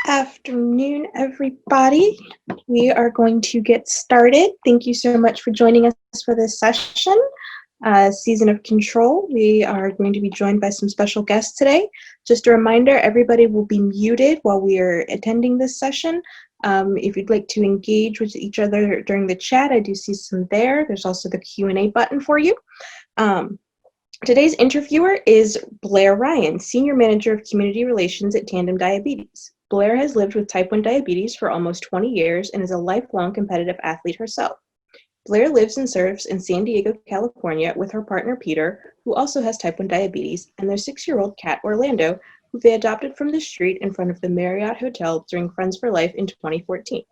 Afternoon, everybody. We are going to get started. Thank you so much for joining us for this session, Season of Control. We are going to be joined by some special guests today. Just a reminder, everybody will be muted while we are attending this session. If you'd like to engage with each other during the chat, I do see some there. There's also the Q&A button for you. Today's interviewer is Blair Ryan, Senior Manager of Community Relations at Tandem Diabetes. Blair has lived with type 1 diabetes for almost 20 years and is a lifelong competitive athlete herself. Blair lives and serves in San Diego, California with her partner Peter, who also has type 1 diabetes, and their 6-year-old cat Orlando, who they adopted from the street in front of the Marriott Hotel during Friends for Life in 2014.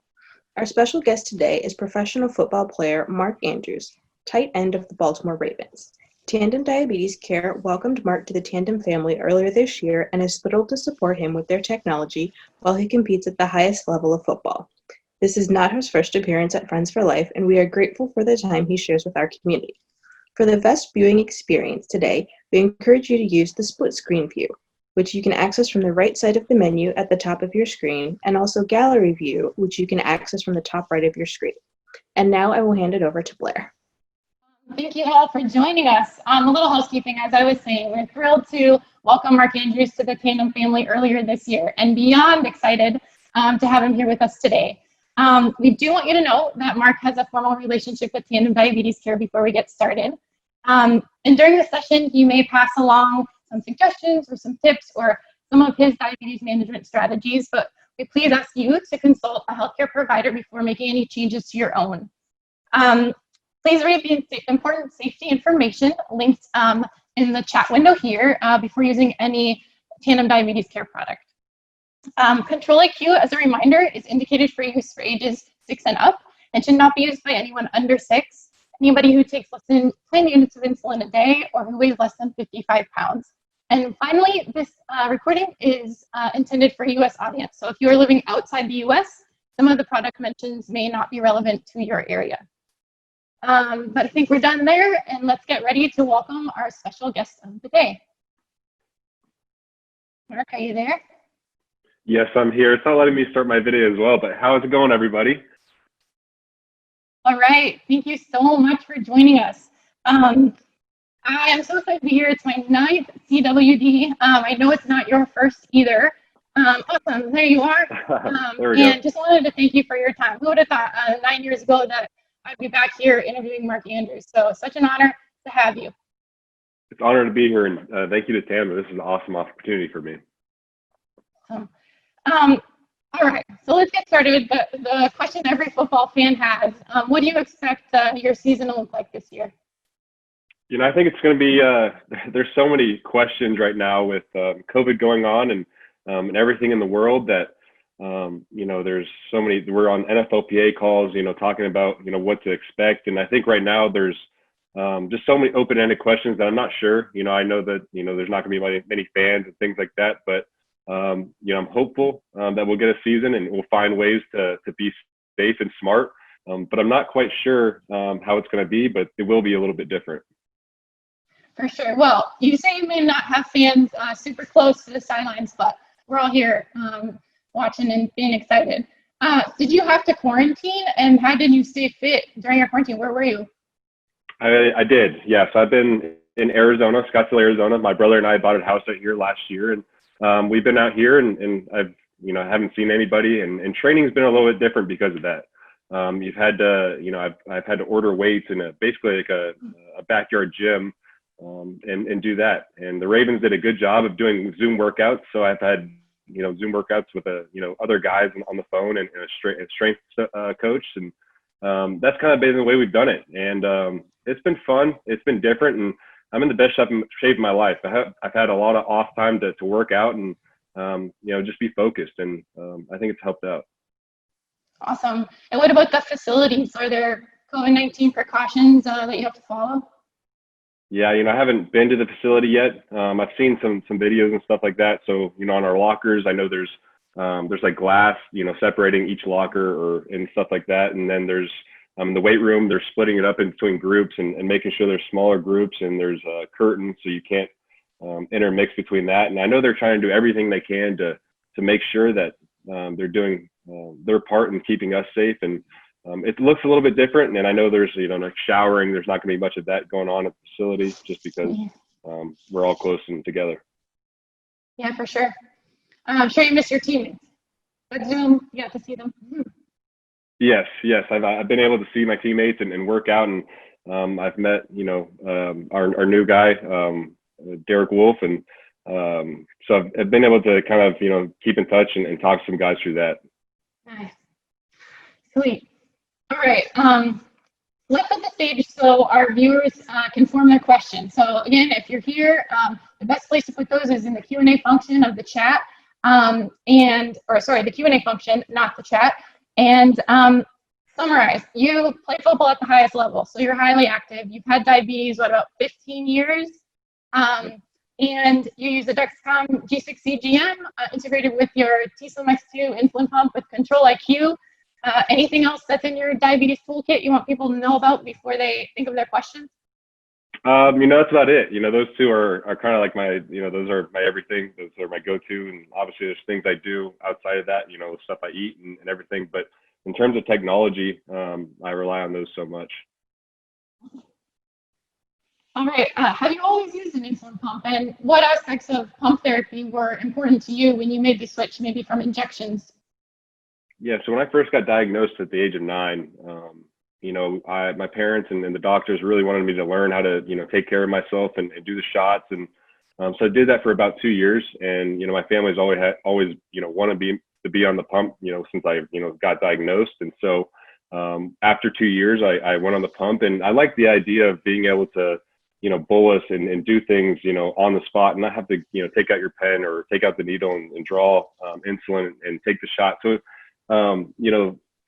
Our special guest today is professional football player Mark Andrews, tight end of the Baltimore Ravens. Tandem Diabetes Care welcomed Mark to the Tandem family earlier this year and is thrilled to support him with their technology while he competes at the highest level of football. This is not his first appearance at Friends for Life, and we are grateful for the time he shares with our community. For the best viewing experience today, we encourage you to use the split screen view, which you can access from the right side of the menu at the top of your screen, and also gallery view, which you can access from the top right of your screen. And now I will hand it over to Blair. Thank you all for joining us. A little housekeeping, as I was saying, we're thrilled to welcome Mark Andrews to the Tandem family earlier this year and beyond excited to have him here with us today. We do want you to know that Mark has a formal relationship with Tandem Diabetes Care before we get started. And during the session, you may pass along some suggestions or some tips or some of his diabetes management strategies, but we please ask you to consult a healthcare provider before making any changes to your own. Please read the important safety information linked in the chat window here before using any Tandem Diabetes Care product. Control-IQ, as a reminder, is indicated for use for ages 6 and up and should not be used by anyone under 6, anybody who takes less than 10 units of insulin a day, or who weighs less than 55 pounds. And finally, this recording is intended for a U.S. audience. So if you are living outside the U.S., some of the product mentions may not be relevant to your area. But I think we're done there, and let's get ready to welcome our special guest of the day. Mark, are you there? Yes, I'm here. It's not letting me start my video as well, but how's it going, everybody? All right. Thank you so much for joining us. I am so excited to be here. It's my 9th CWD. I know it's not your first either. Awesome. There you are. There we go. And just wanted to thank you for your time. Who would have thought 9 years ago that I'd be back here interviewing Mark Andrews? So such an honor to have you. It's an honor to be here, and thank you to Tandem. This is an awesome opportunity for me. All right, so let's get started with the question every football fan has. What do you expect your season to look like this year? You know, I think it's going to be, there's so many questions right now with COVID going on and everything in the world that, you know, there's so many, we're on NFLPA calls, you know, talking about, you know, what to expect. And I think right now there's just so many open-ended questions that I'm not sure. You know, I know that, you know, there's not going to be many fans and things like that, but, you know, I'm hopeful that we'll get a season and we'll find ways to be safe and smart. But I'm not quite sure how it's going to be, but it will be a little bit different. For sure. Well, you say you may not have fans super close to the sidelines, but we're all here watching and being excited. Did you have to quarantine, and how did you stay fit during your quarantine? Where were you? I did, yes. I've been in Arizona, Scottsdale, Arizona. My brother and I bought a house out here last year, and we've been out here, and I've, you know, haven't seen anybody, and training's been a little bit different because of that. You've had to, you know, I've had to order weights in basically like a backyard gym, and do that. And the Ravens did a good job of doing Zoom workouts, so I've had, you know, Zoom workouts with you know, other guys on the phone and a strength coach, and that's kind of been the way we've done it. And it's been fun. It's been different, and I'm in the best shape of my life. I've had a lot of off time to work out and you know, just be focused, and I think it's helped out. Awesome. And what about the facilities? Are there COVID-19 precautions that you have to follow? Yeah, you know, I haven't been to the facility yet. I've seen some videos and stuff like that. So, you know, on our lockers, I know there's like glass, you know, separating each locker and stuff like that. And then there's the weight room, they're splitting it up in between groups and making sure there's smaller groups, and there's curtains so you can't intermix between that. And I know they're trying to do everything they can to make sure that they're doing their part in keeping us safe. And it looks a little bit different. And I know there's, like showering, there's not going to be much of that going on at the facility just because we're all close and together. Yeah, for sure. I'm sure you miss your teammates. But Zoom, you got to see them. Yes. I've been able to see my teammates and work out, and I've met, our new guy, Derek Wolf, and so I've been able to kind of, keep in touch and talk to some guys through that. Nice. Sweet. All right. Let's set the stage so our viewers can form their questions. So again, if you're here, the best place to put those is in the Q&A function of the chat, the Q&A function, not the chat. And summarize, you play football at the highest level, so you're highly active. You've had diabetes, about 15 years? And you use the Dexcom G6 CGM integrated with your t:slim X2 insulin pump with Control-IQ. Anything else that's in your diabetes toolkit you want people to know about before they think of their questions? That's about it. Those two are kind of like my, those are my everything. Those are my go-to. And obviously there's things I do outside of that, the stuff I eat and everything. But in terms of technology, I rely on those so much. All right. Have you always used an insulin pump? And what aspects of pump therapy were important to you when you made the switch, maybe from injections? Yeah. So when I first got diagnosed at the age of 9, my parents and the doctors really wanted me to learn how to, take care of myself and do the shots. And so I did that for about 2 years. And, my family's always wanted to be on the pump, since I, got diagnosed. And so after 2 years, I went on the pump, and I liked the idea of being able to, bolus and do things, on the spot and not have to, take out your pen or take out the needle and draw insulin and take the shot. So,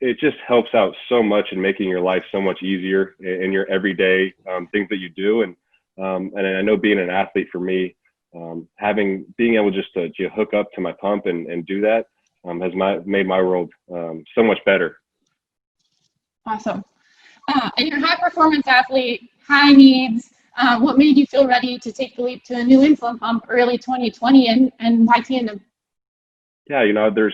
it just helps out so much in making your life so much easier in your everyday things that you do. And I know being an athlete for me, being able just to hook up to my pump and do that has made my world so much better. Awesome. And you're a high performance athlete, high needs. What made you feel ready to take the leap to a new insulin pump early 2020 and why Tandem? Yeah, there's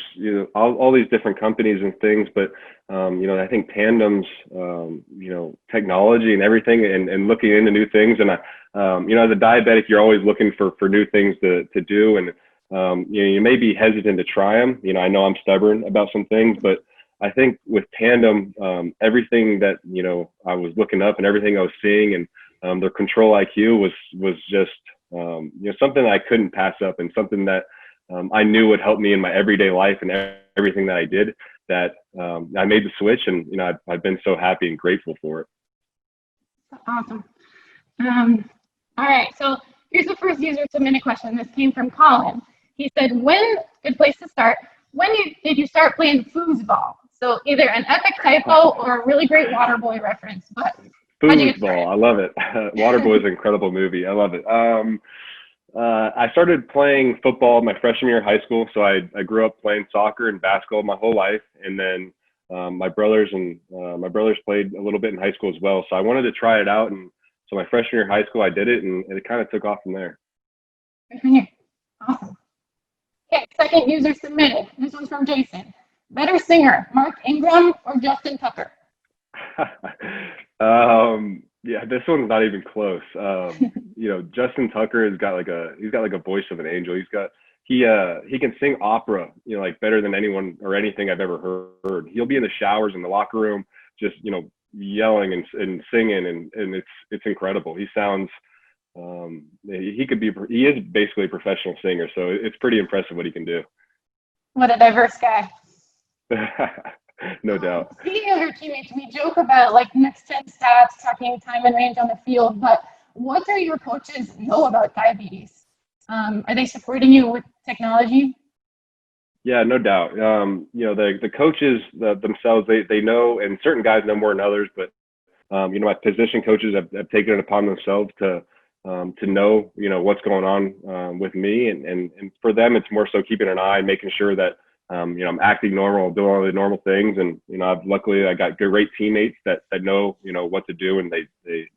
all these different companies and things, but I think Tandem's technology and everything and looking into new things, and as a diabetic, you're always looking for new things to do, and you may be hesitant to try them. I know I'm stubborn about some things, but I think with Tandem, everything that I was looking up and everything I was seeing, and their Control-IQ was just something I couldn't pass up, and something that I knew would help me in my everyday life and everything that I did, that I made the switch, and I've been so happy and grateful for it. Awesome. All right, so here's the first user submitted question. This came from Colin. He said, good place to start, when did you start playing foosball? So either an epic typo or a really great Waterboy reference. But Foosball, I love it. Waterboy is an incredible movie. I love it. I started playing football my freshman year of high school. So I grew up playing soccer and basketball my whole life. And then my brothers played a little bit in high school as well. So I wanted to try it out. And so my freshman year of high school, I did it, and it kind of took off from there. Awesome. Okay, second user submitted. This one's from Jason. Better singer, Mark Ingram or Justin Tucker? Yeah, this one's not even close. Justin Tucker has got like a voice of an angel. He can sing opera, like better than anyone or anything I've ever heard. He'll be in the showers in the locker room, just yelling and singing, and it's incredible. He sounds he is basically a professional singer, so it's pretty impressive what he can do. What a diverse guy. No doubt. Speaking of your teammates, we joke about like next gen stats, tracking time and range on the field, but what do your coaches know about diabetes? Are they supporting you with technology? Yeah, no doubt. The coaches themselves, they know, and certain guys know more than others, but my position coaches have taken it upon themselves to know, what's going on with me, and for them, it's more so keeping an eye, making sure that I'm acting normal, doing all the normal things, and luckily I got great teammates that know what to do, and they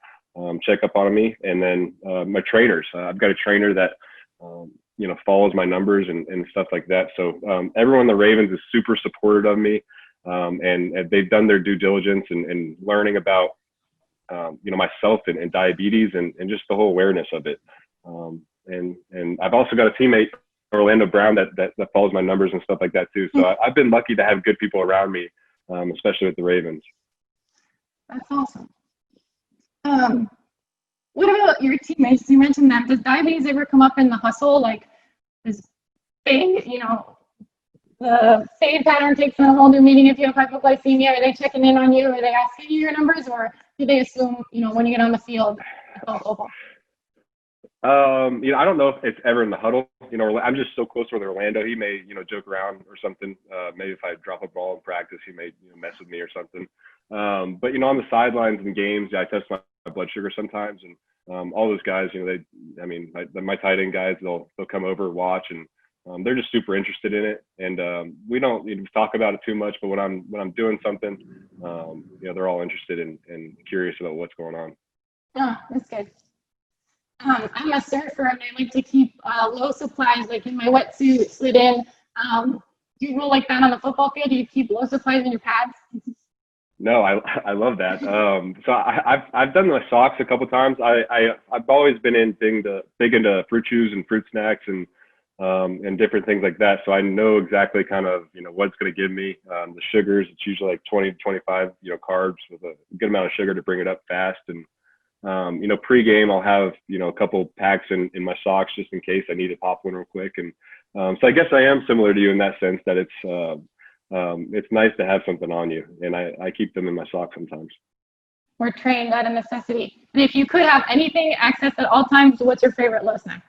check up on me, and then my trainers. I've got a trainer that follows my numbers and stuff like that. So everyone in the Ravens is super supportive of me, and they've done their due diligence and learning about myself and diabetes and just the whole awareness of it. And I've also got a teammate, Orlando Brown, that follows my numbers and stuff like that too. So I've been lucky to have good people around me, especially with the Ravens. That's awesome. What about your teammates? You mentioned them. Does diabetes ever come up in the hustle? Like this big, the same pattern takes on a whole new meaning if you have hypoglycemia. Are they checking in on you? Are they asking you your numbers, or do they assume, when you get on the field, it's all global? I don't know if it's ever in the huddle. I'm just so close with Orlando. He may, joke around or something. Maybe if I drop a ball in practice, he may mess with me or something. But on the sidelines and games, I test my blood sugar sometimes, and all those guys, my tight end guys, they'll come over, watch, and they're just super interested in it. And we don't talk about it too much, but when I'm doing something, they're all interested and curious about what's going on. Oh, that's good. I'm a surfer, and I like to keep low supplies, like in my wetsuit, slid in. Do you roll like that on the football field? Do you keep low supplies in your pads? No, I love that. So I've done my socks a couple times. I've always been big into fruit chews and fruit snacks and different things like that. So I know exactly kind of what's going to give me the sugars. It's usually like 20 to 25 carbs with a good amount of sugar to bring it up fast. And pre-game I'll have a couple packs in my socks just in case I need to pop one real quick. And so I guess I am similar to you in that sense, that it's nice to have something on you, and I keep them in my socks sometimes. We're trained out of necessity. And if you could have anything accessed at all times, what's your favorite low snack?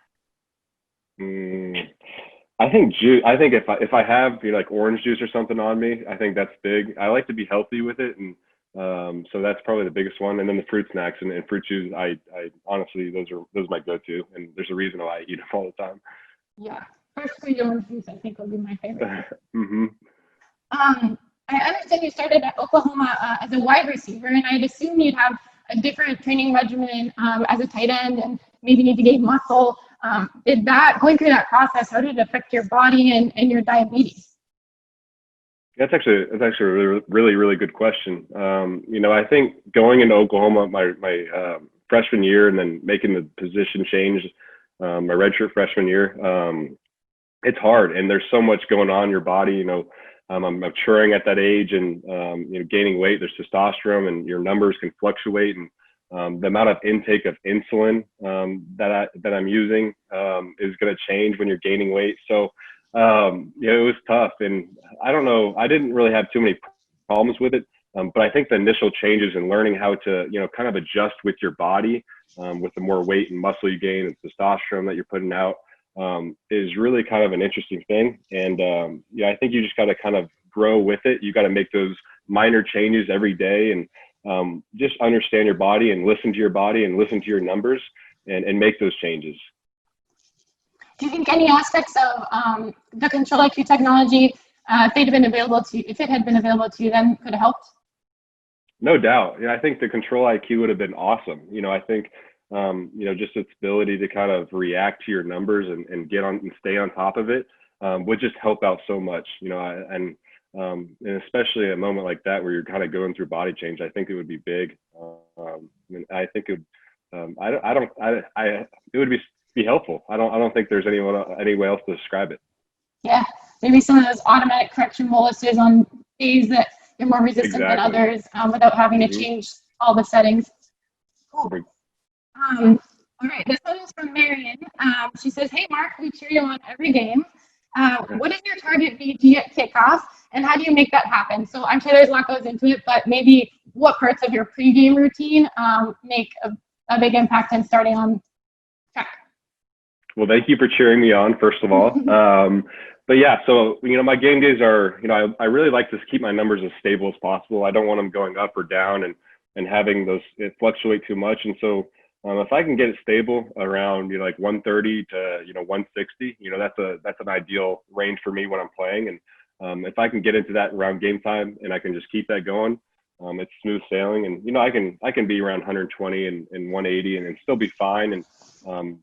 I think juice. I think if I have like orange juice or something on me, I think that's big. I like to be healthy with it, and so that's probably the biggest one. And then the fruit snacks and fruit chews, I honestly, those are my go-to, and there's a reason why I eat them all the time. Yeah, first squeeze orange juice I think would be my favorite. Mm-hmm. I understand you started at Oklahoma as a wide receiver, and I'd assume you'd have a different training regimen as a tight end, and maybe need to gain muscle. Going through that process, how did it affect your body and your diabetes? That's actually a really, really good question. I think going into Oklahoma my freshman year and then making the position change my redshirt freshman year, it's hard, and there's so much going on in your body. I'm maturing at that age, and gaining weight. There's testosterone, and your numbers can fluctuate, and the amount of intake of insulin that I'm using is going to change when you're gaining weight. So it was tough, and I don't know. I didn't really have too many problems with it, but I think the initial changes in learning how to kind of adjust with your body, with the more weight and muscle you gain and testosterone that you're putting out, is really kind of an interesting thing. And I think you just got to kind of grow with it. You got to make those minor changes every day, and just understand your body and listen to your body and listen to your numbers and make those changes. Do you think any aspects of the Control-IQ technology, if it had been available to you, then could have helped? No doubt. I think the Control-IQ would have been awesome. I think just its ability to kind of react to your numbers and get on and stay on top of it would just help out so much. And especially at a moment like that where you're kind of going through body change, I think it would be big. I think it would. It would be helpful. I don't think there's any way else to describe it. Yeah, maybe some of those automatic correction boluses on days that you're more resistant than others, without having to change all the settings. Cool. All right, this one is from Marion. She says, "Hey Mark, we cheer you on every game. What is your target VG at kickoff, and how do you make that happen?" So I'm sure there's a lot goes into it, but maybe what parts of your pregame routine make a big impact in starting on track? Well, thank you for cheering me on, first of all. But yeah, so my game days are, I really like to keep my numbers as stable as possible. I don't want them going up or down and having it fluctuate too much. And so if I can get it stable around like 130 to 160, that's an ideal range for me when I'm playing. And if I can get into that around game time and I can just keep that going, it's smooth sailing. And, you know, I can be around 120 and 180 and still be fine. And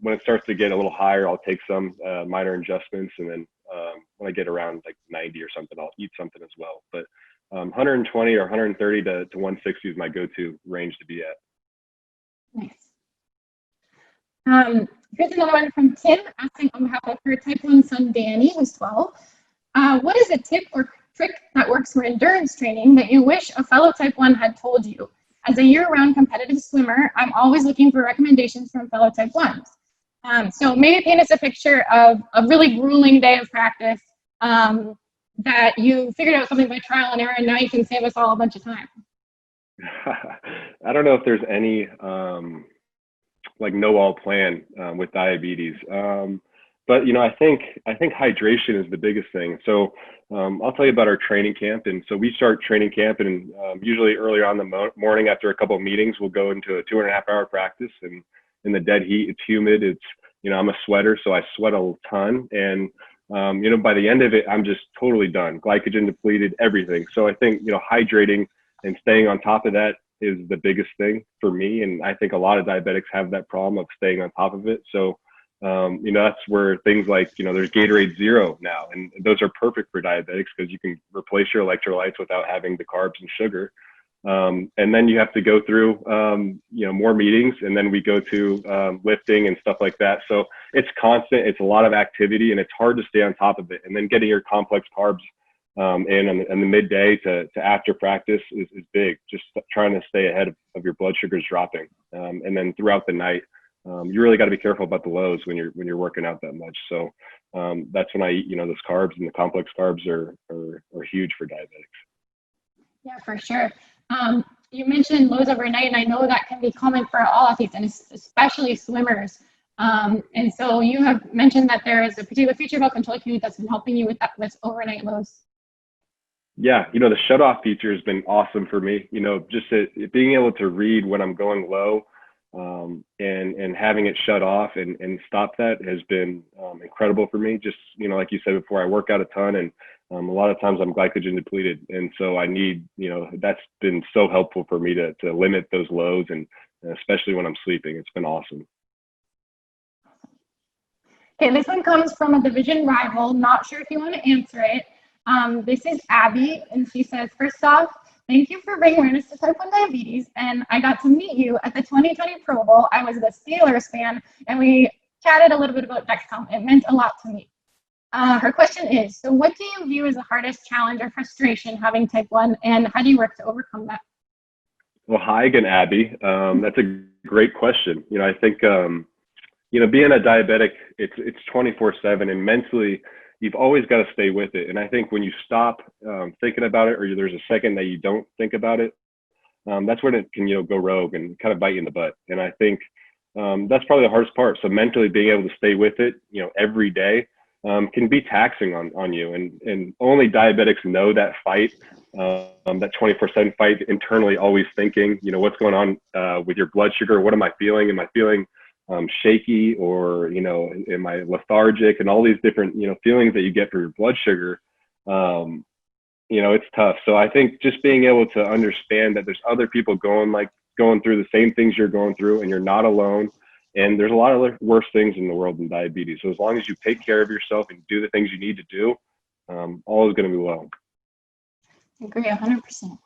when it starts to get a little higher, I'll take some minor adjustments. And then when I get around like 90 or something, I'll eat something as well. But 120 or 130 to 160 is my go-to range to be at. Nice. Here's another one from Tim asking on behalf of her type 1 son, Danny, who's 12. What is a tip or trick that works for endurance training that you wish a fellow type 1 had told you? As a year-round competitive swimmer, I'm always looking for recommendations from fellow type 1s. So maybe paint us a picture of a really grueling day of practice that you figured out something by trial and error, and now you can save us all a bunch of time. I don't know if there's any like know-all plan with diabetes. But, you know, I think hydration is the biggest thing. So I'll tell you about our training camp. And so we start training camp, and usually earlier on the morning after a couple of meetings, we'll go into a 2.5-hour practice. And in the dead heat, it's humid. It's, you know, I'm a sweater, so I sweat a ton. And, you know, by the end of it, I'm just totally done. Glycogen depleted, everything. So I think, you know, hydrating and staying on top of that is the biggest thing for me. And I think a lot of diabetics have that problem of staying on top of it. So, you know, that's where things like, you know, there's Gatorade Zero now, and those are perfect for diabetics because you can replace your electrolytes without having the carbs and sugar. And then you have to go through, you know, more meetings, and then we go to lifting and stuff like that. So it's constant, it's a lot of activity, and it's hard to stay on top of it. And then getting your complex carbs in the midday to after practice is big. Just trying to stay ahead of your blood sugars dropping. And then throughout the night, you really got to be careful about the lows when you're working out that much. So that's when I eat, you know, those carbs, and the complex carbs are huge for diabetics. Yeah, for sure. You mentioned lows overnight, and I know that can be common for all athletes, and especially swimmers. And so you have mentioned that there is a particular feature about Control-IQ that's been helping you with that, with overnight lows. Yeah, you know, the shut-off feature has been awesome for me. You know, just being able to read when I'm going low, and having it shut off and stop that has been incredible for me. Just, you know, like you said before, I work out a ton, and a lot of times I'm glycogen depleted. And so I need, you know, that's been so helpful for me to limit those lows, and especially when I'm sleeping. It's been awesome. Okay, this one comes from a division rival. Not sure if you want to answer it. This is Abby, and she says, first off, thank you for bringing awareness to type 1 diabetes, and I got to meet you at the 2020 Pro Bowl. I was the Steelers fan, and we chatted a little bit about Dexcom. It meant a lot to me. Her question is, so what do you view as the hardest challenge or frustration having type 1, and how do you work to overcome that? Well, hi again, Abby. That's a great question. You know, I think, you know, being a diabetic, it's 24/7, and mentally, you've always got to stay with it. And I think when you stop thinking about it, or there's a second that you don't think about it, that's when it can, you know, go rogue and kind of bite you in the butt. And I think that's probably the hardest part. So mentally being able to stay with it, you know, every day can be taxing on you. And only diabetics know that fight, that 24/7 fight, internally always thinking, you know, what's going on with your blood sugar? What am I feeling? Am I feeling shaky, or, you know, am I lethargic, and all these different, you know, feelings that you get for your blood sugar. You know, it's tough. So I think just being able to understand that there's other people going through the same things you're going through, and you're not alone. And there's a lot of worse things in the world than diabetes. So as long as you take care of yourself and do the things you need to do, all is going to be well. I agree 100%.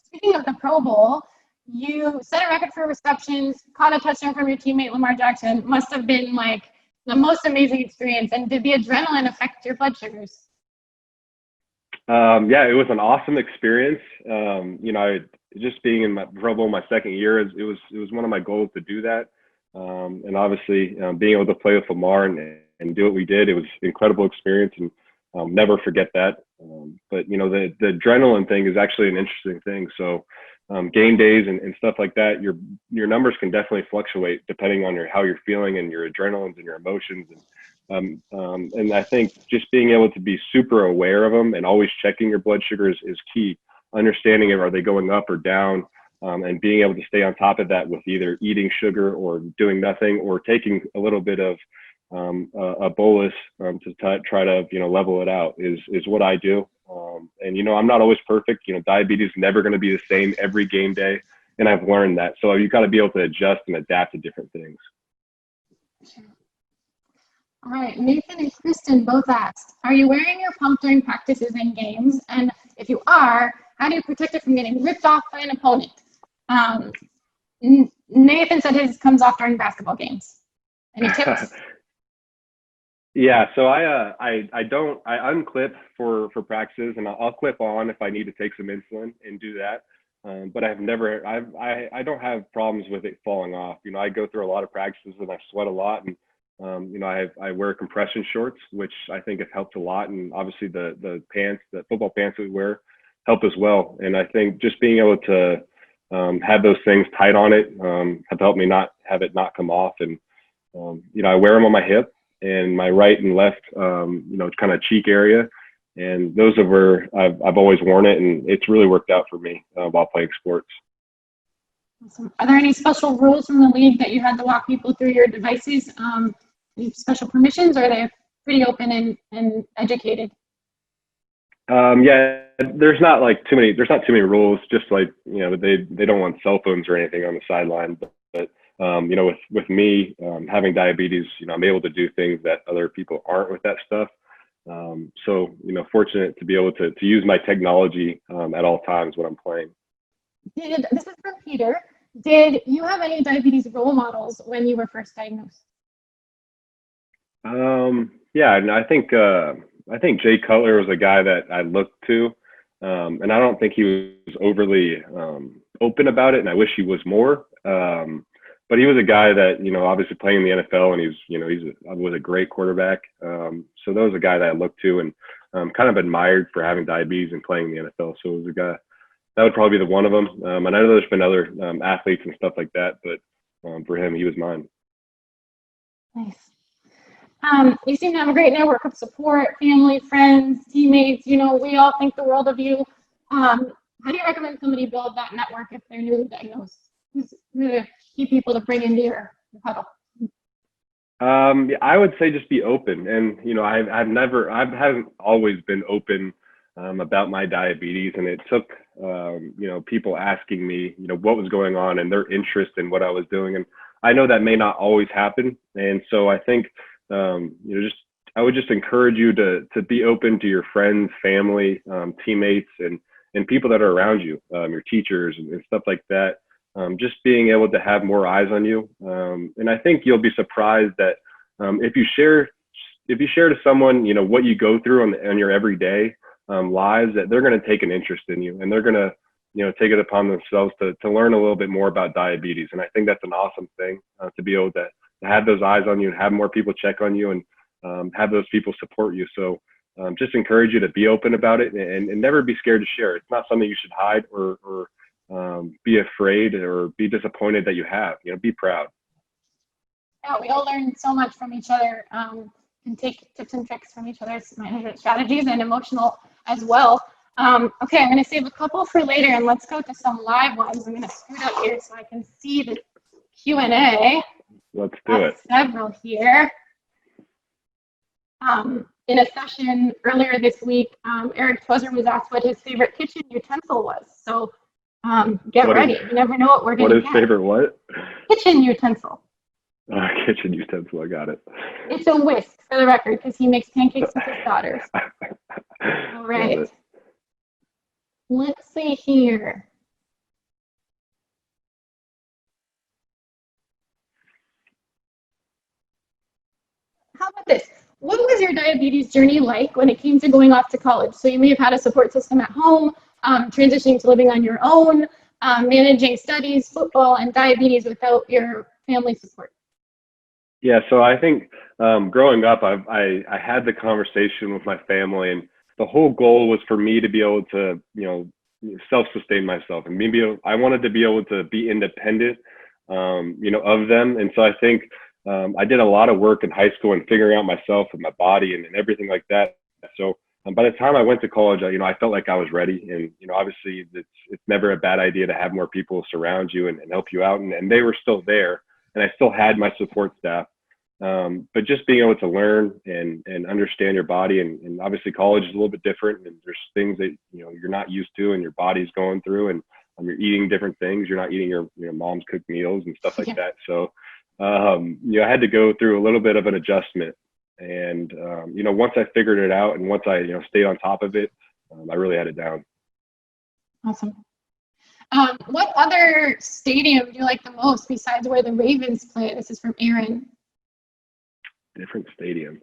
Speaking of the Pro Bowl, you set a record for receptions, caught a touchdown from your teammate Lamar Jackson. Must have been like the most amazing experience. And did the adrenaline affect your blood sugars? Yeah, it was an awesome experience. You know, just being in my Pro Bowl my second year, it was one of my goals to do that. And obviously, being able to play with Lamar and do what we did, it was an incredible experience, and never forget that. But you know, the adrenaline thing is actually an interesting thing. So game days and stuff like that, your numbers can definitely fluctuate depending on how you're feeling and your adrenalines and your emotions. And I think just being able to be super aware of them and always checking your blood sugars is key. Understanding are they going up or down, and being able to stay on top of that with either eating sugar or doing nothing, or taking a little bit of a bolus to try to, level it out is what I do. And, I'm not always perfect. Diabetes is never going to be the same every game day. And I've learned that. So you've got to be able to adjust and adapt to different things. All right, Nathan and Kristen both asked, are you wearing your pump during practices and games? And if you are, how do you protect it from getting ripped off by an opponent? Nathan said his comes off during basketball games. Any tips? Yeah, so I unclip for practices, and I'll clip on if I need to take some insulin and do that. But I don't have problems with it falling off. I go through a lot of practices and I sweat a lot, and I wear compression shorts, which I think have helped a lot. And obviously the pants, the football pants that we wear, help as well. And I think just being able to have those things tight on it have helped me not have it not come off. And I wear them on my hip and my right and left, kind of cheek area. And those are where I've always worn it, and it's really worked out for me while playing sports. Awesome. Are there any special rules from the league that you had to walk people through your devices? Any special permissions, or are they pretty open and educated? Yeah, there's not too many rules. Just they don't want cell phones or anything on the sideline. But with me having diabetes, I'm able to do things that other people aren't with that stuff. So fortunate to be able to use my technology at all times when I'm playing. This is from Peter. Did you have any diabetes role models when you were first diagnosed? Yeah, and I think Jay Cutler was a guy that I looked to, and I don't think he was overly open about it, and I wish he was more. But he was a guy that, obviously playing in the NFL, and he was a great quarterback. So that was a guy that I looked to and kind of admired for having diabetes and playing in the NFL. So it was a guy that would probably be the one of them. And I know there's been other athletes and stuff like that, but for him, he was mine. Nice. You seem to have a great network of support, family, friends, teammates. We all think the world of you. How do you recommend somebody build that network if they're newly diagnosed? Who's the key people to bring into your huddle? I would say just be open. And, I haven't always been open about my diabetes. And it took, people asking me, what was going on and their interest in what I was doing. And I know that may not always happen. And so I think, I would just encourage you to be open to your friends, family, teammates, and people that are around you, your teachers and stuff like that. Just being able to have more eyes on you. And I think you'll be surprised that if you share to someone, what you go through on your everyday lives, that they're going to take an interest in you, and they're going to, take it upon themselves to learn a little bit more about diabetes. And I think that's an awesome thing to be able to have those eyes on you and have more people check on you and have those people support you. So just encourage you to be open about it and never be scared to share. It's not something you should hide or be afraid or be disappointed that you have. Be proud. Yeah, we all learn so much from each other and take tips and tricks from each other's management strategies and emotional as well. Okay, I'm going to save a couple for later, and let's go to some live ones. I'm going to scoot up here so I can see the Q&A. Let's do it. Several here. In a session earlier this week, Eric Tozer was asked what his favorite kitchen utensil was. So get ready. You never know what we're going to get. What is favorite what? Kitchen utensil. Kitchen utensil, I got it. It's a whisk, for the record, because he makes pancakes with his daughters. All right. Let's see here. How about this? What was your diabetes journey like when it came to going off to college? So you may have had a support system at home, transitioning to living on your own, managing studies, football, and diabetes without your family support. Yeah, so I think growing up, I had the conversation with my family, and the whole goal was for me to be able to, self-sustain myself, and maybe I wanted to be able to be independent, of them. And so I think I did a lot of work in high school and figuring out myself and my body and everything like that. So by the time I went to college, I felt like I was ready. And, obviously it's never a bad idea to have more people surround you and help you out. And they were still there, and I still had my support staff. But just being able to learn and understand your body, and obviously college is a little bit different, and there's things that you're not used to, and your body's going through, and you're eating different things. You're not eating your mom's cooked meals and stuff like that. So I had to go through a little bit of an adjustment, and once I figured it out, and once I stayed on top of it, I really had it down. Awesome. What other stadium do you like the most besides where the Ravens play? This is from Aaron. Different stadium.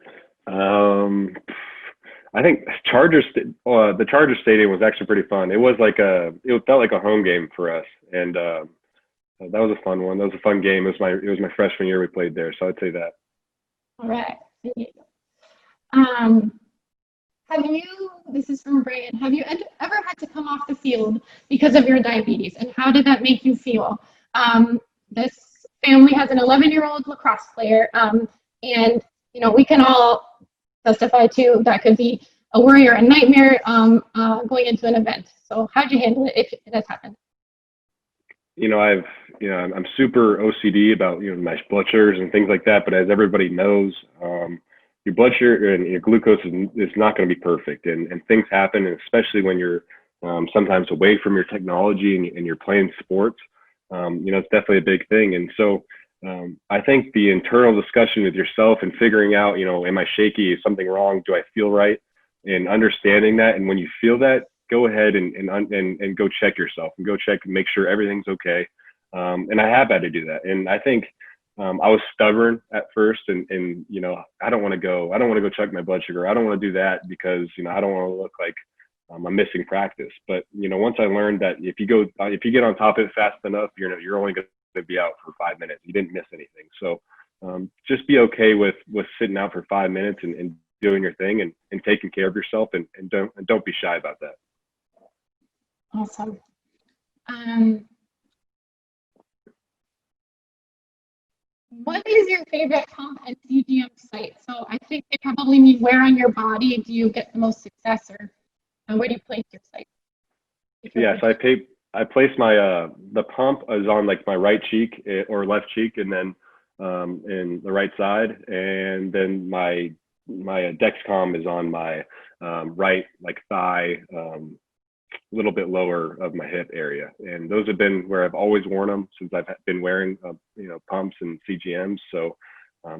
I think the Chargers Stadium was actually pretty fun. It felt like a home game for us, and that was a fun one. That was a fun game. It was my freshman year we played there, so I'd say that. All right. This is from Brian, have you ever had to come off the field because of your diabetes, and how did that make you feel? This family has an 11-year-old lacrosse player, and we can all testify to that could be a worry or a nightmare going into an event. So how'd you handle it if it has happened? I'm super OCD about my blood sugars and things like that, but as everybody knows, your blood sugar and your glucose is not going to be perfect, and things happen, and especially when you're sometimes away from your technology and you're playing sports. It's definitely a big thing. And so I think the internal discussion with yourself and figuring out, am I shaky? Is something wrong? Do I feel right? And understanding that, and when you feel that, go ahead and go check yourself, and go check and make sure everything's okay. And I have had to do that, and I think I was stubborn at first, and I don't want to go check my blood sugar. I don't want to do that because I don't want to look like I'm missing practice. But once I learned that if you get on top of it fast enough, you're only going to be out for 5 minutes. You didn't miss anything. So just be okay with sitting out for 5 minutes and doing your thing and taking care of yourself, and don't be shy about that. Awesome. What is your favorite pump and CGM site? So I think they probably mean where on your body do you get the most success, or where do you place your site? Yes, I place my the pump is on like my right cheek or left cheek, and then in the right side, and then my Dexcom is on my right like thigh, a little bit lower of my hip area, and those have been where I've always worn them since I've been wearing pumps and CGMs. So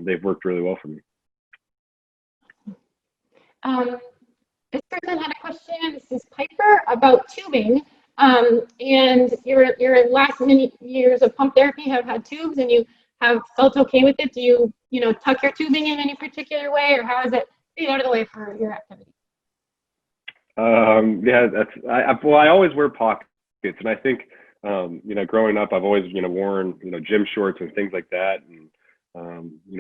they've worked really well for me. This person had a question. This is Piper about tubing, and your last many years of pump therapy have had tubes, and you have felt okay with it. Do you tuck your tubing in any particular way, or how is it out of the way for your activity? Yeah, I always wear pockets, and I think growing up I've always worn gym shorts and things like that, and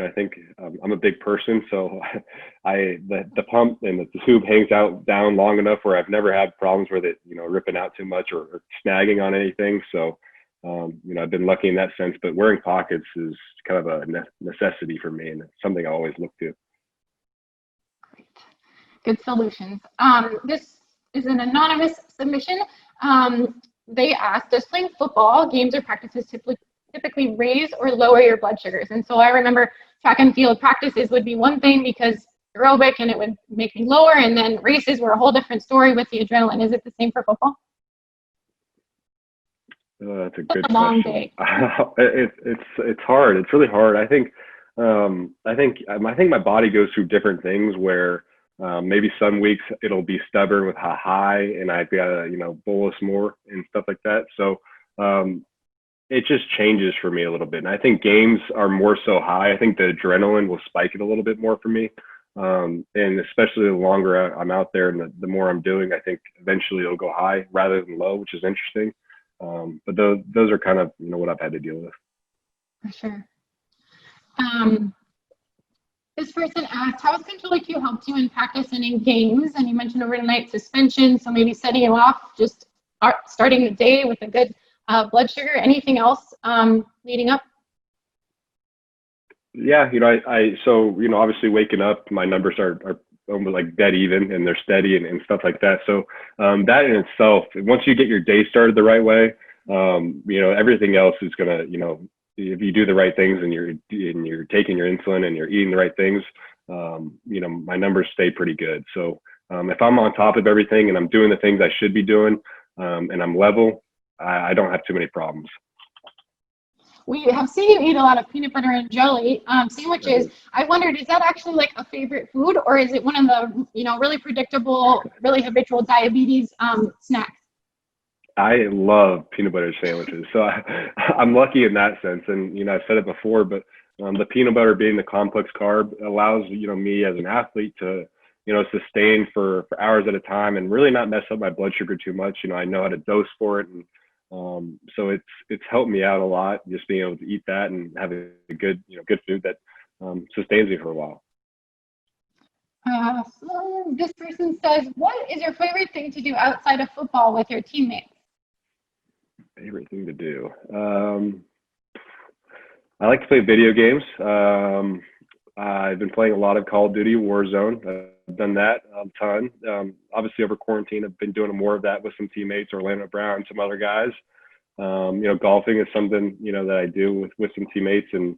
I think I'm a big person, so the pump and the tube hangs down long enough where I've never had problems with it ripping out too much or snagging on anything. So I've been lucky in that sense, but wearing pockets is kind of a necessity for me, and it's something I always look to. Good solutions. This is an anonymous submission. They asked, does playing football, games or practices typically raise or lower your blood sugars? And so I remember track and field practices would be one thing because aerobic and it would make me lower, and then races were a whole different story with the adrenaline. Is it the same for football? That's a good question. Long day. It's hard. It's really hard. I think my body goes through different things where maybe some weeks it'll be stubborn with how high, and I've got to bolus more and stuff like that. So it just changes for me a little bit. And I think games are more so high. I think the adrenaline will spike it a little bit more for me. And especially the longer I'm out there and the more I'm doing, I think eventually it'll go high rather than low, which is interesting. But those are kind of what I've had to deal with. For sure. This person asked, how has Control-IQ helped you in practice and in games? And you mentioned overnight suspension, so maybe setting you off, just starting the day with a good blood sugar. Anything else leading up? Yeah, so obviously waking up, my numbers are almost like dead even, and they're steady and stuff like that. So that in itself, once you get your day started the right way, everything else is gonna if you do the right things and you're taking your insulin and you're eating the right things, my numbers stay pretty good. So if I'm on top of everything and I'm doing the things I should be doing, and I'm level, I don't have too many problems. We have seen you eat a lot of peanut butter and jelly sandwiches. I wondered, is that actually like a favorite food, or is it one of the, really predictable, really habitual diabetes snacks? I love peanut butter sandwiches. So I'm lucky in that sense. And, I've said it before, but the peanut butter being the complex carb allows, me as an athlete to, sustain for hours at a time and really not mess up my blood sugar too much. I know how to dose for it. And so it's helped me out a lot, just being able to eat that and have a good, good food that sustains me for a while. So this person says, what is your favorite thing to do outside of football with your teammates? Favorite thing to do? I like to play video games. I've been playing a lot of Call of Duty Warzone. I've done that a ton. Obviously over quarantine, I've been doing more of that with some teammates, Orlando Brown, some other guys. Golfing is something, that I do with some teammates, and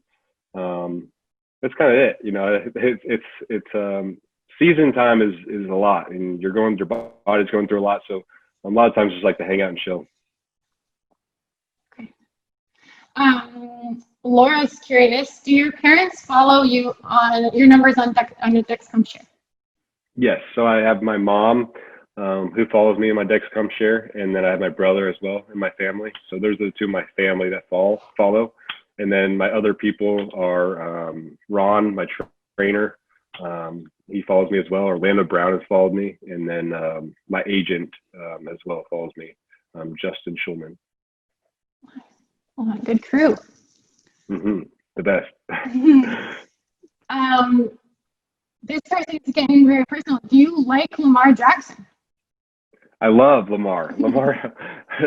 that's kind of it. It's season time is a lot, and your body's going through a lot. So a lot of times just like to hang out and chill. Okay. Laura's curious, do your parents follow you on your numbers on your Dexcom share? Yes. So I have my mom, who follows me in my Dexcom share, and then I have my brother as well in my family. So those are the two of my family that follow. And then my other people are Ron, my trainer. He follows me as well. Orlando Brown has followed me. And then my agent as well follows me, Justin Schulman. Oh, good crew. Mm-hmm. The best. This person is getting very personal. Do you like Lamar Jackson? I love Lamar.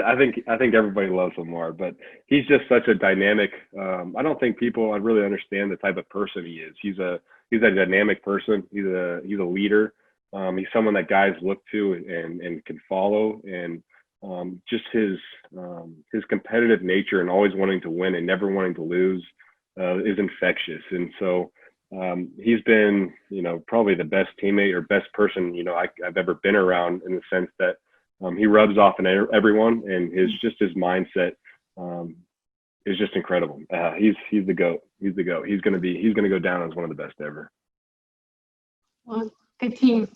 I think everybody loves Lamar, but he's just such a dynamic. I don't think people really understand the type of person he is. He's a dynamic person. He's a leader. He's someone that guys look to and can follow, and just his competitive nature and always wanting to win and never wanting to lose is infectious. And so he's been, probably the best teammate or best person, I've ever been around, in the sense that he rubs off on everyone, and his mindset is just incredible. He's the GOAT. He's the GOAT. He's going to go down as one of the best ever. Well, good team.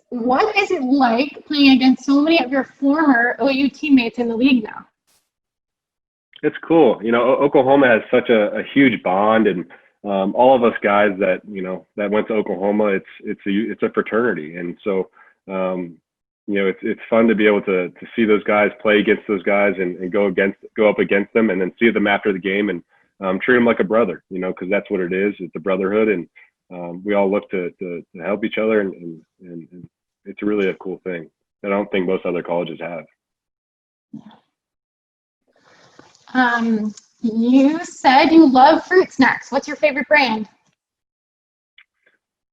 What is it like playing against so many of your former OU teammates in the league now? It's cool. Oklahoma has such a huge bond, and all of us guys that that went to Oklahoma, it's a fraternity, and so it's fun to be able to see those guys, play against those guys, and go up against them, and then see them after the game and treat them like a brother, because that's what it is. It's a brotherhood, and we all look to help each other, and it's really a cool thing that I don't think most other colleges have. You said you love fruit snacks. What's your favorite brand?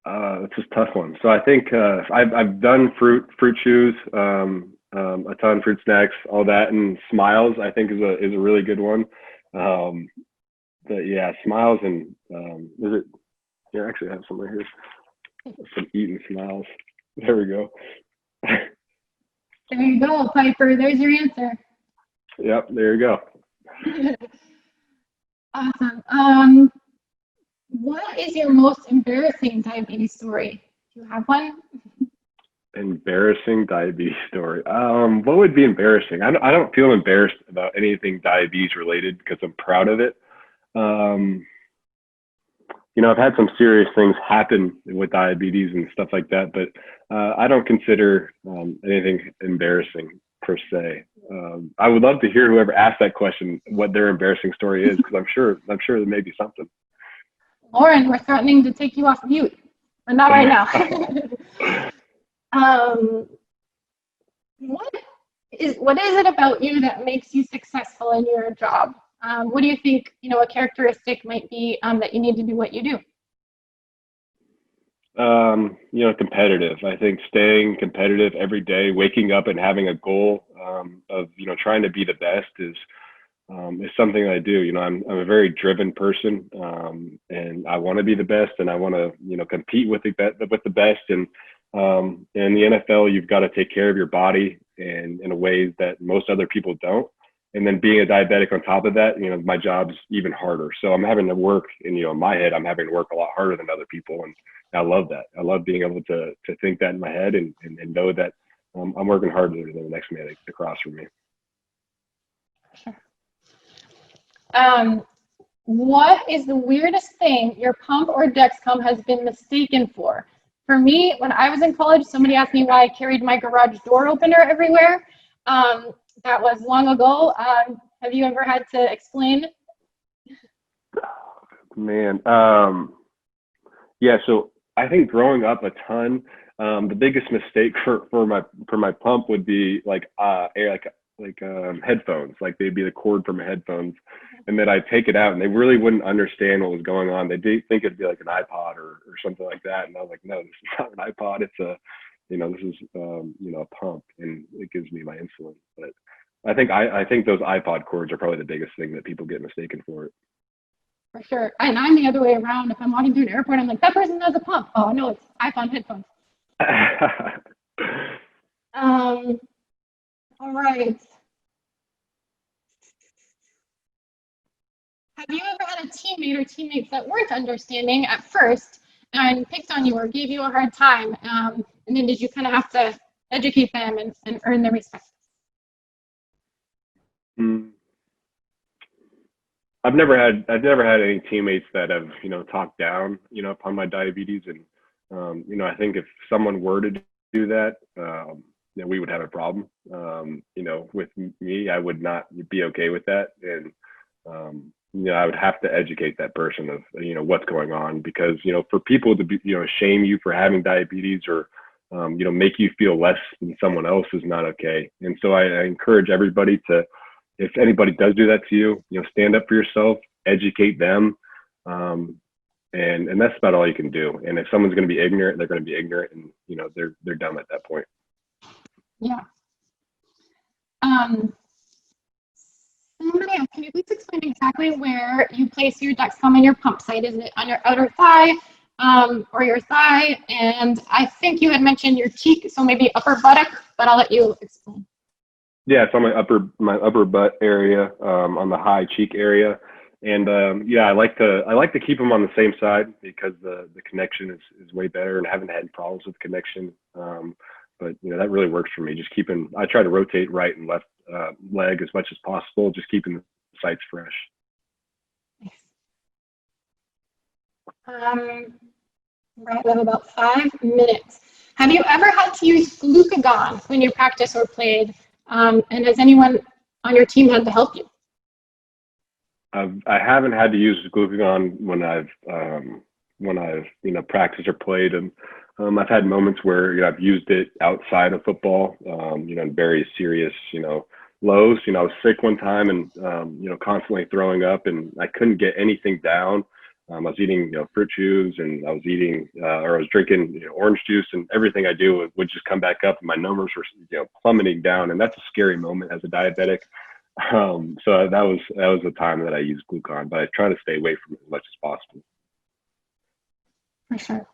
It's a tough one. So I think I've done fruit chews, a ton, fruit snacks, all that, and Smiles I think is a really good one. But yeah, Smiles, and is it? Yeah, I actually have some right here. Some eating Smiles. There we go. There you go, Piper. There's your answer. Yep, there you go. Awesome. What is your most embarrassing diabetes story? Do you have one? Embarrassing diabetes story. What would be embarrassing? I don't feel embarrassed about anything diabetes related, because I'm proud of it. I've had some serious things happen with diabetes and stuff like that, but I don't consider anything embarrassing per se. I would love to hear whoever asked that question what their embarrassing story is, because I'm sure there may be something. Lauren, we're threatening to take you off mute, but not right now. What is it about you that makes you successful in your job? What do you think, a characteristic might be that you need to do what you do? Competitive. I think staying competitive every day, waking up and having a goal of, trying to be the best is is something that I do. I'm a very driven person, and I want to be the best, and I want to, compete with the best. And in the NFL, you've got to take care of your body in a ways that most other people don't. And then being a diabetic on top of that, my job's even harder. So I'm having to work, and in my head, I'm having to work a lot harder than other people. And I love that. I love being able to think that in my head and know that I'm working harder than the next man across from me. Sure. What is the weirdest thing your pump or Dexcom has been mistaken for? For me, when I was in college, somebody asked me why I carried my garage door opener everywhere. That was long ago. Have you ever had to explain? Man, yeah. So I think growing up a ton, the biggest mistake for my pump would be like headphones. Like they'd be the cord from my headphones, and then I'd take it out, and they really wouldn't understand what was going on. They did think it'd be like an iPod or something like that, and I was like, no, this is not an iPod. It's a, this is a pump, and it gives me my insulin. But I think those iPod cords are probably the biggest thing that people get mistaken for it. For sure. And I'm the other way around. If I'm walking through an airport, I'm like, that person has a pump. Oh, no, it's iPhone headphones. All right. Have you ever had a teammate or teammates that weren't understanding at first and picked on you or gave you a hard time? And then did you kind of have to educate them and earn their respect? I've never had any teammates that have, talked down, upon my diabetes. And, I think if someone were to do that, we would have a problem. With me, I would not be okay with that. And, I would have to educate that person of, what's going on, because, for people to be, shame you for having diabetes or, make you feel less than someone else is not okay. And so I encourage everybody to, if anybody does do that to you, stand up for yourself, educate them. And that's about all you can do. And if someone's going to be ignorant, they're going to be ignorant, and, they're dumb at that point. Yeah. Somebody else, can you please explain exactly where you place your Dexcom in your pump site? Is it on your outer thigh or your thigh? And I think you had mentioned your cheek, so maybe upper buttock, but I'll let you explain. Yeah, it's on my upper butt area, on the high cheek area. And I like to keep them on the same side because the connection is way better, and I haven't had problems with connection. But that really works for me. I try to rotate right and left leg as much as possible, just keeping the sites fresh. Right, we have about 5 minutes. Have you ever had to use glucagon when you practice or played? And has anyone on your team had to help you? I haven't had to use glucagon when I've practiced or played, and I've had moments where I've used it outside of football, in very serious lows. I was sick one time and constantly throwing up, and I couldn't get anything down. I was eating fruit juice, and I was drinking orange juice, and everything I do would just come back up, and my numbers were plummeting down, and that's a scary moment as a diabetic. So that was the time that I used glucagon, but I try to stay away from it as much as possible. For sure.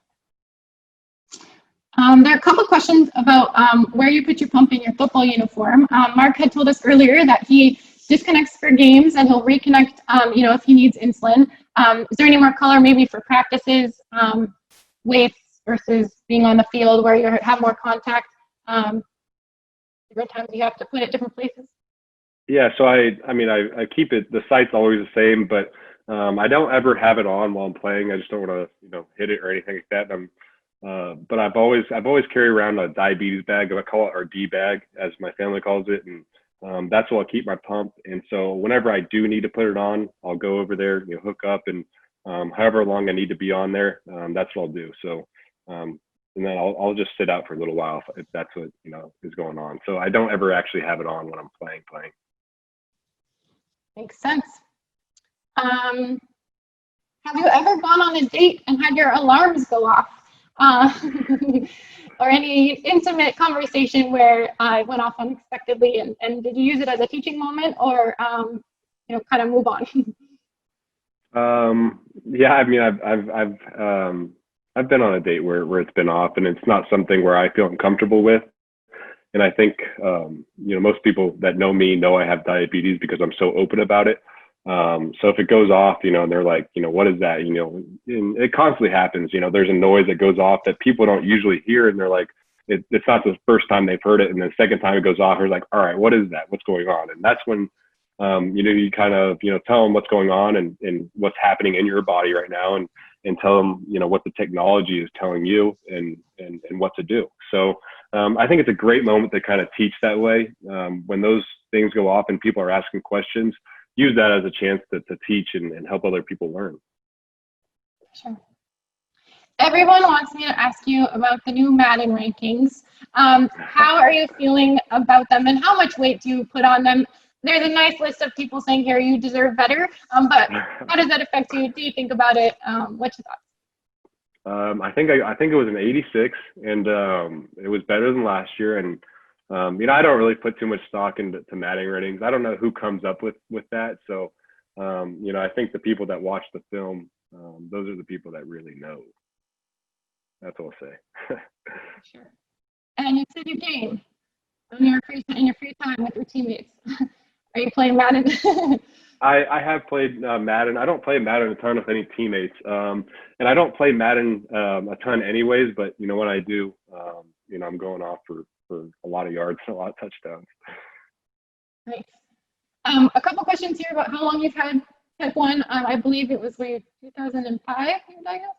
There are a couple of questions about where you put your pump in your football uniform. Mark had told us earlier that he disconnects for games and he'll reconnect, if he needs insulin. Is there any more color maybe for practices, weights versus being on the field where you have more contact? Different times you have to put it different places? Yeah, so I keep it, the site's always the same, but I don't ever have it on while I'm playing. I just don't want to, hit it or anything like that. But I've always carried around a diabetes bag. I call it our D bag, as my family calls it, and that's where I'll keep my pump. And so whenever I do need to put it on, I'll go over there, hook up, and however long I need to be on there, that's what I'll do. So and then I'll just sit out for a little while if that's what is going on. So I don't ever actually have it on when I'm playing. Makes sense. Have you ever gone on a date and had your alarms go off? Or any intimate conversation where I went off unexpectedly, and did you use it as a teaching moment, or kind of move on? Yeah, I mean, I've been on a date where it's been off, and it's not something where I feel uncomfortable with. And I think, most people that know me know I have diabetes because I'm so open about it. So if it goes off, and they're like, what is that? And it constantly happens. There's a noise that goes off that people don't usually hear, and they're like, it's not the first time they've heard it, and the second time it goes off, they're like, all right, what is that? What's going on? And that's when, you kind of, tell them what's going on and what's happening in your body right now, and tell them, what the technology is telling you and what to do. So I think it's a great moment to kind of teach that way. When those things go off and people are asking questions, use that as a chance to teach and help other people learn. Sure. Everyone wants me to ask you about the new Madden rankings. How are you feeling about them, and how much weight do you put on them? There's a nice list of people saying here you deserve better, but how does that affect you? Do you think about it? What's your thoughts? I think it was an 86, and it was better than last year. And I don't really put too much stock into Madden ratings. I don't know who comes up with that. So I think the people that watch the film, those are the people that really know. That's all I'll say. Sure. And you said you game in your free time with your teammates. Are you playing Madden? I have played Madden. I don't play Madden a ton with any teammates, and I don't play Madden a ton anyways. But when I do, I'm going off for a lot of yards and a lot of touchdowns. Nice. A couple questions here about how long you've had type 1. I believe it was 2005 you were diagnosed?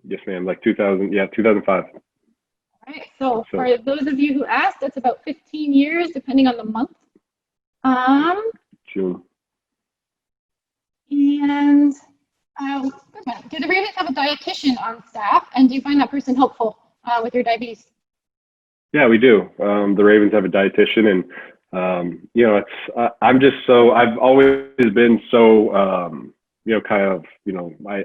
Yes, ma'am. Like 2005. All right. So for those of you who asked, that's about 15 years, depending on the month. June. And good one. Do the Ravens have a dietitian on staff, and do you find that person helpful with your diabetes? Yeah, we do. The Ravens have a dietitian, and I've always been so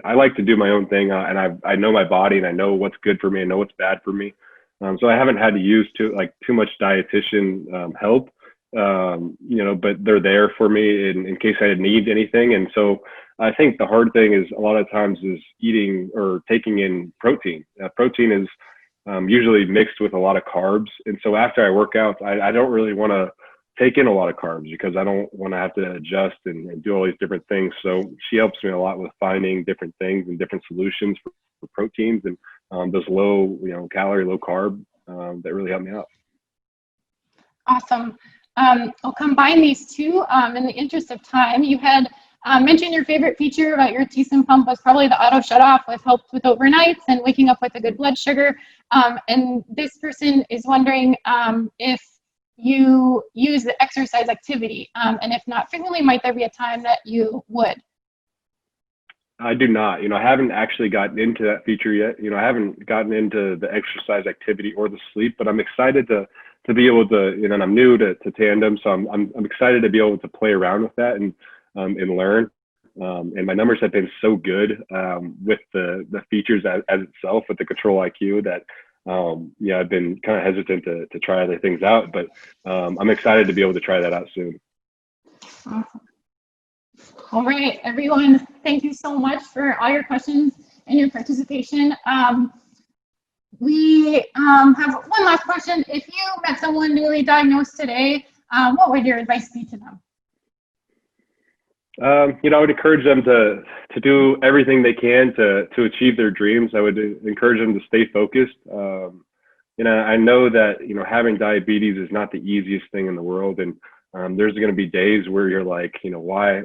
I like to do my own thing, and I know my body, and I know what's good for me, and know what's bad for me. So I haven't had to use too much dietitian help, but they're there for me in case I need anything. And so I think the hard thing is a lot of times is eating or taking in protein. Protein is usually mixed with a lot of carbs. And so after I work out, I don't really want to take in a lot of carbs because I don't want to have to adjust and do all these different things. So she helps me a lot with finding different things and different solutions for proteins and those low, calorie, low carb that really help me out. Awesome. I'll combine these two in the interest of time. You had mentioned your favorite feature about your t:slim pump was probably the auto shut off, with help with overnights and waking up with a good blood sugar. And this person is wondering if you use the exercise activity, and if not frequently, might there be a time that you would? I do not. I haven't actually gotten into that feature yet. I haven't gotten into the exercise activity or the sleep, but I'm excited to be able to, and I'm new to Tandem, so I'm excited to be able to play around with that and learn. And my numbers have been so good with the features as itself with the Control-IQ that I've been kind of hesitant to try other things out, but I'm excited to be able to try that out soon. Awesome. All right, everyone, thank you so much for all your questions and your participation. We have one last question. If you met someone newly diagnosed today, what would your advice be to them? I would encourage them to do everything they can to achieve their dreams. I would encourage them to stay focused. I know that, having diabetes is not the easiest thing in the world. And there's going to be days where you're like, why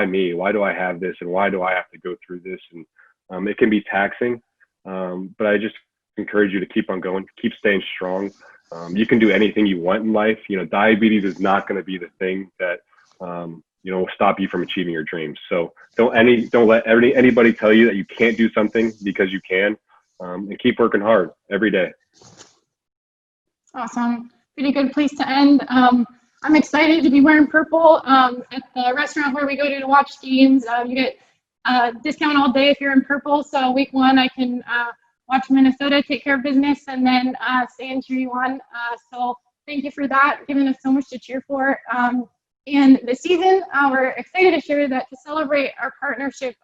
me? Why do I have this? And why do I have to go through this? And it can be taxing. But I just encourage you to keep on going, keep staying strong. You can do anything you want in life. Diabetes is not going to be the thing that, will stop you from achieving your dreams. So don't let anybody tell you that you can't do something, because you can, and keep working hard every day. Awesome. Pretty good place to end. I'm excited to be wearing purple at the restaurant where we go to watch games. You get a discount all day if you're in purple. So week 1, I can watch Minnesota take care of business and then stay and cheer you on. So thank you for that, giving us so much to cheer for. And this season, we're excited to share that to celebrate our partnership,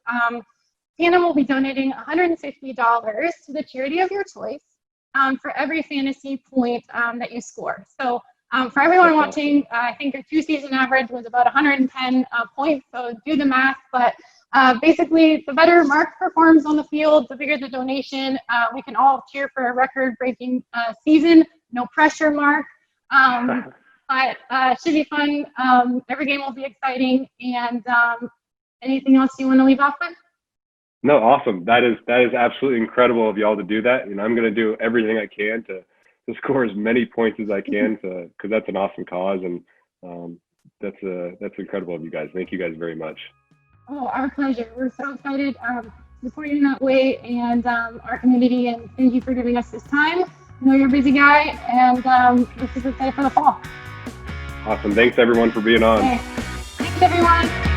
Tandem will be donating $150 to the charity of your choice for every fantasy point that you score. So for everyone watching, I think your 2-season average was about 110 points, so do the math. But basically, the better Mark performs on the field, the bigger the donation. We can all cheer for a record-breaking season. No pressure, Mark. But it should be fun. Every game will be exciting. And anything else you want to leave off with? No, awesome. That is absolutely incredible of y'all to do that. And I'm going to do everything I can to score as many points as I can, because that's an awesome cause, and that's incredible of you guys. Thank you guys very much. Oh, our pleasure. We're so excited to support you in that way, and our community. And thank you for giving us this time. I know you're a busy guy, and we're super excited for the fall. Awesome. Thanks everyone for being on. Okay. Thanks everyone.